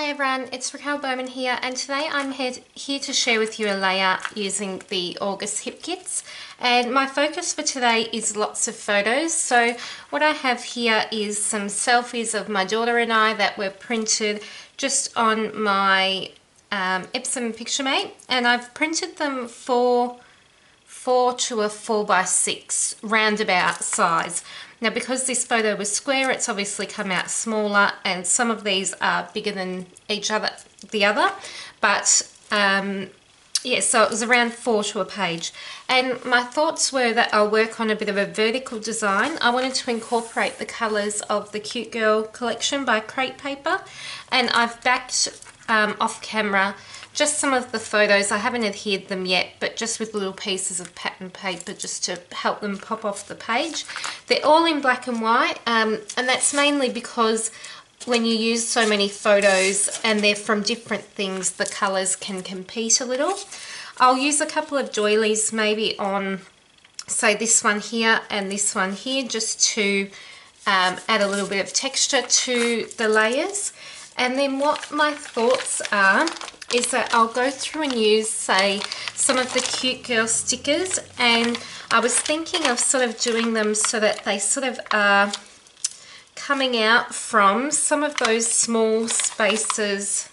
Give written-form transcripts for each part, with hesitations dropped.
Hi everyone, it's Raquel Bowman here, and today I'm here to share with you a layout using the August hip kits. And my focus for today is lots of photos. So what I have here is some selfies of my daughter and I that were printed just on my Epson Picturemate, and I've printed them for 4 to a 4x6 roundabout size. Now, because this photo was square, it's obviously come out smaller, and some of these are bigger than the other, but yeah, so it was around 4 to a page. And my thoughts were that I'll work on a bit of a vertical design. I wanted to incorporate the colours of the Cute Girl collection by Crepe Paper, and I've backed off camera just some of the photos. I haven't adhered them yet, but just with little pieces of pattern paper just to help them pop off the page. They're all in black and white, and that's mainly because when you use so many photos and they're from different things, the colours can compete a little. I'll use a couple of doilies maybe on, say, this one here and this one here, just to add a little bit of texture to the layers. And then what my thoughts are is that I'll go through and use, say, some of the Cute Girl stickers, and I was thinking of sort of doing them so that they sort of are coming out from some of those small spaces,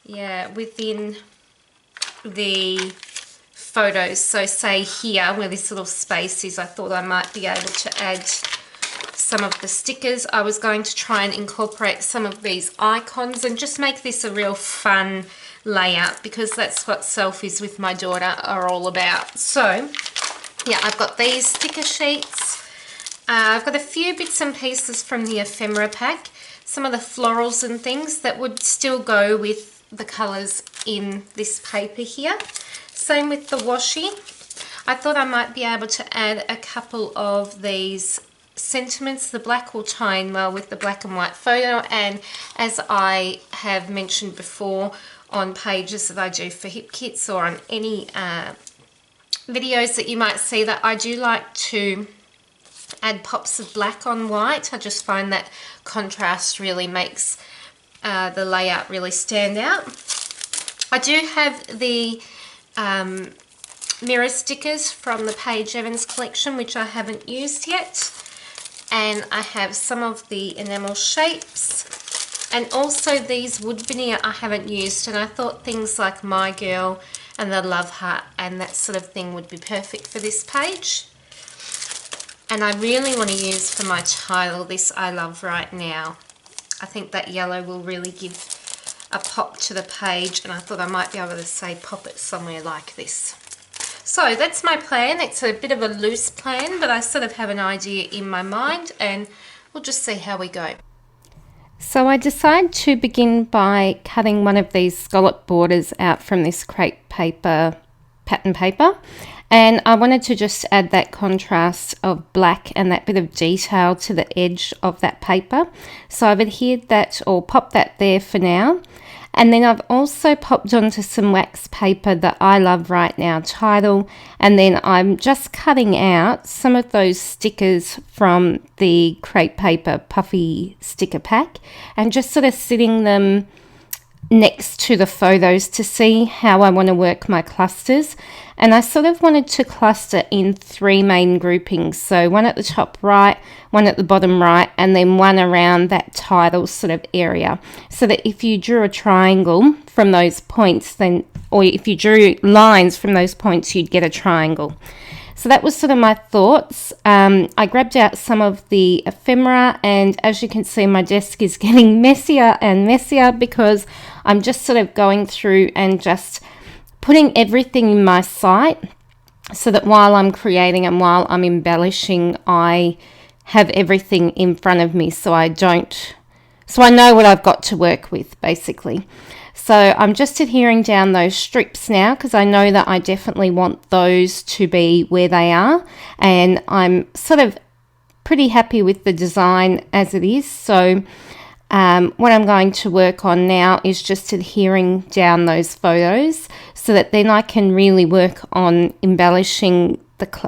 yeah, within the photos. So say here where this little space is, I thought I might be able to add some of the stickers. I was going to try and incorporate some of these icons and just make this a real fun layout, because that's what selfies with my daughter are all about. So yeah, I've got these sticker sheets. I've got a few bits and pieces from the ephemera pack, some of the florals and things that would still go with the colours in this paper here. Same with the washi. I thought I might be able to add a couple of these sentiments. The black will tie in well with the black and white photo, and as I have mentioned before on pages that I do for hip kits or on any videos that you might see, that I do like to add pops of black on white. I just find that contrast really makes the layout really stand out. I do have the mirror stickers from the Paige Evans collection, which I haven't used yet. And I have some of the enamel shapes, and also these wood veneer I haven't used, and I thought things like My Girl and the Love Heart and that sort of thing would be perfect for this page. And I really want to use for my title this I Love Right Now. I think that yellow will really give a pop to the page, and I thought I might be able to say pop it somewhere like this. So that's my plan. It's a bit of a loose plan, but I sort of have an idea in my mind, and we'll just see how we go. So I decided to begin by cutting one of these scallop borders out from this crepe paper, pattern paper, and I wanted to just add that contrast of black and that bit of detail to the edge of that paper. So I've adhered that, or popped that there for now. And then I've also popped onto some wax paper that I Love Right Now title, and then I'm just cutting out some of those stickers from the crepe paper puffy sticker pack and just sort of sitting them next to the photos to see how I want to work my clusters. And I sort of wanted to cluster in 3 main groupings, so one at the top right, one at the bottom right, and then one around that title sort of area, so that if you drew a triangle from those points, then, or if you drew lines from those points, you'd get a triangle. So that was sort of my thoughts. I grabbed out some of the ephemera, and as you can see, my desk is getting messier and messier because I'm just sort of going through and just putting everything in my site so that while I'm creating and while I'm embellishing, I have everything in front of me, so I know what I've got to work with, basically. So I'm just adhering down those strips now, because I know that I definitely want those to be where they are, and I'm sort of pretty happy with the design as it is. So what I'm going to work on now is just adhering down those photos, so that then I can really work on embellishing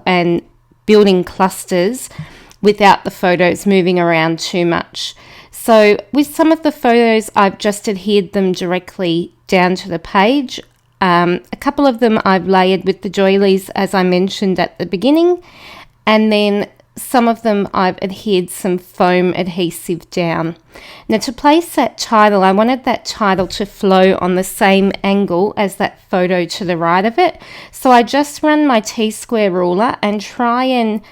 and building clusters without the photos moving around too much. So with some of the photos, I've just adhered them directly down to the page. A couple of them I've layered with the doilies, as I mentioned at the beginning, and then some of them I've adhered some foam adhesive down. Now to place that title, I wanted that title to flow on the same angle as that photo to the right of it. So I just run my T-square ruler and try and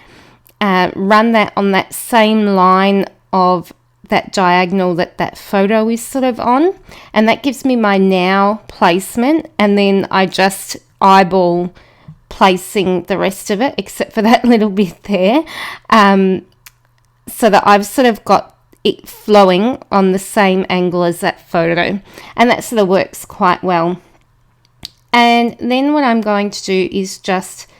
run that on that same line of that diagonal that photo is sort of on, and that gives me my now placement, and then I just eyeball placing the rest of it except for that little bit there, so that I've sort of got it flowing on the same angle as that photo, and that sort of works quite well. And then what I'm going to do is just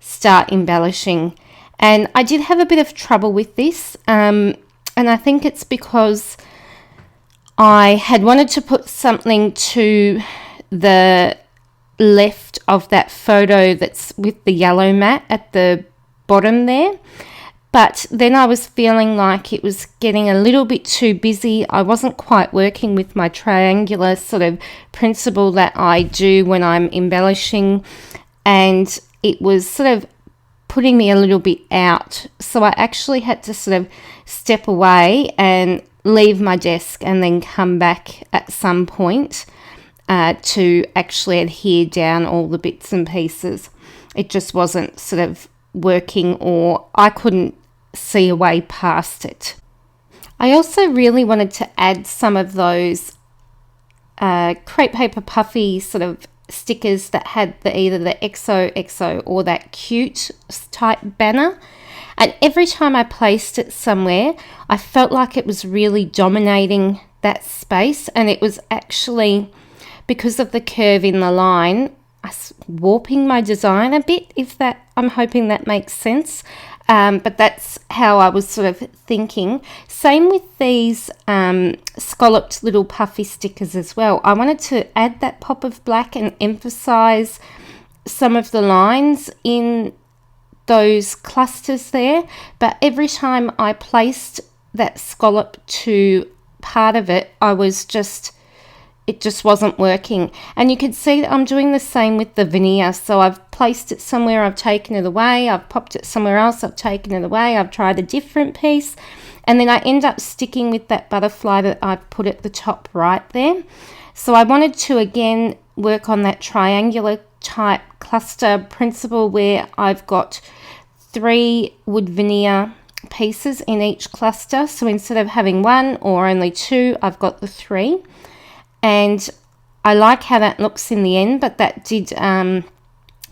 start embellishing, and I did have a bit of trouble with this, and I think it's because I had wanted to put something to the left of that photo that's with the yellow mat at the bottom there. But then I was feeling like it was getting a little bit too busy. I wasn't quite working with my triangular sort of principle that I do when I'm embellishing, and it was sort of putting me a little bit out. So I actually had to sort of step away and leave my desk and then come back at some point to actually adhere down all the bits and pieces. It just wasn't sort of working, or I couldn't see a way past it. I also really wanted to add some of those crepe paper puffy sort of stickers that had either the XOXO or that cute type banner, and every time I placed it somewhere I felt like it was really dominating that space, and it was actually, because of the curve in the line, warping my design a bit, if that, I'm hoping that makes sense. But that's how I was sort of thinking. Same with these scalloped little puffy stickers as well. I wanted to add that pop of black and emphasize some of the lines in those clusters there, but every time I placed that scallop to part of it, it just wasn't working. And you can see that I'm doing the same with the veneer. So I've placed it somewhere, I've taken it away, I've popped it somewhere else, I've taken it away, I've tried a different piece, and then I end up sticking with that butterfly that I've put at the top right there. So I wanted to again work on that triangular type cluster principle where I've got 3 wood veneer pieces in each cluster. So instead of having 1 or only 2, I've got the 3. And I like how that looks in the end, but that did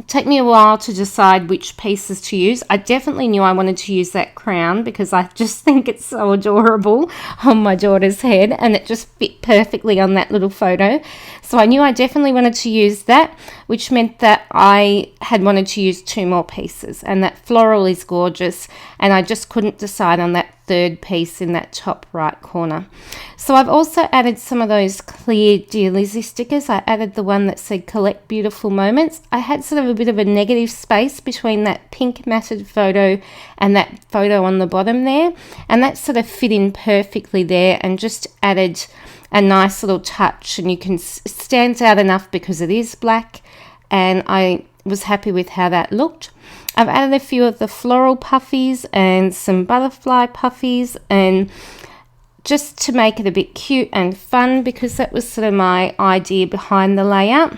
take me a while to decide which pieces to use. I definitely knew I wanted to use that crown because I just think it's so adorable on my daughter's head, and it just fit perfectly on that little photo. So I knew I definitely wanted to use that, which meant that I had wanted to use 2 more pieces, and that floral is gorgeous, and I just couldn't decide on that 3rd piece in that top right corner. So I've also added some of those clear Dear Lizzie stickers. I added the one that said Collect Beautiful Moments. I had sort of a bit of a negative space between that pink matted photo and that photo on the bottom there, and that sort of fit in perfectly there and just added a nice little touch, and you can stands out enough because it is black, and I was happy with how that looked. I've added a few of the floral puffies and some butterfly puffies, and just to make it a bit cute and fun, because that was sort of my idea behind the layout.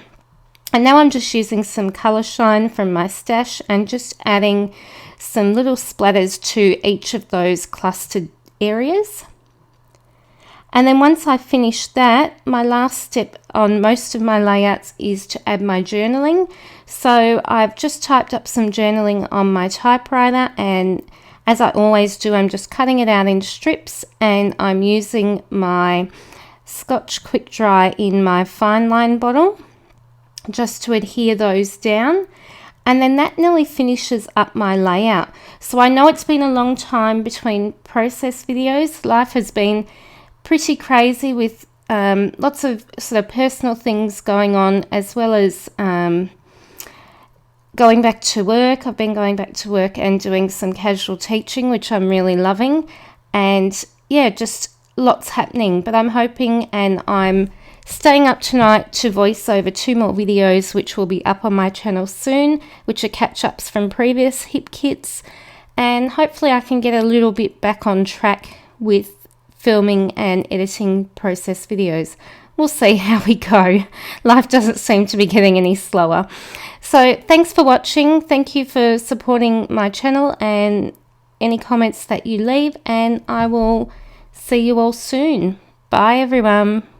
And now I'm just using some colour shine from my stash and just adding some little splatters to each of those clustered areas. And then once I finish that, my last step on most of my layouts is to add my journaling. So I've just typed up some journaling on my typewriter, and as I always do, I'm just cutting it out in strips, and I'm using my Scotch Quick Dry in my fine line bottle just to adhere those down. And then that nearly finishes up my layout. So I know it's been a long time between process videos. Life has been pretty crazy with lots of sort of personal things going on, as well as going back to work. I've been going back to work and doing some casual teaching, which I'm really loving. And yeah, just lots happening, but I'm hoping, and I'm staying up tonight to voice over 2 more videos which will be up on my channel soon, which are catch-ups from previous hip kits, and hopefully I can get a little bit back on track with filming and editing process videos. We'll see how we go. Life doesn't seem to be getting any slower. So thanks for watching. Thank you for supporting my channel and any comments that you leave, and I will see you all soon. Bye everyone.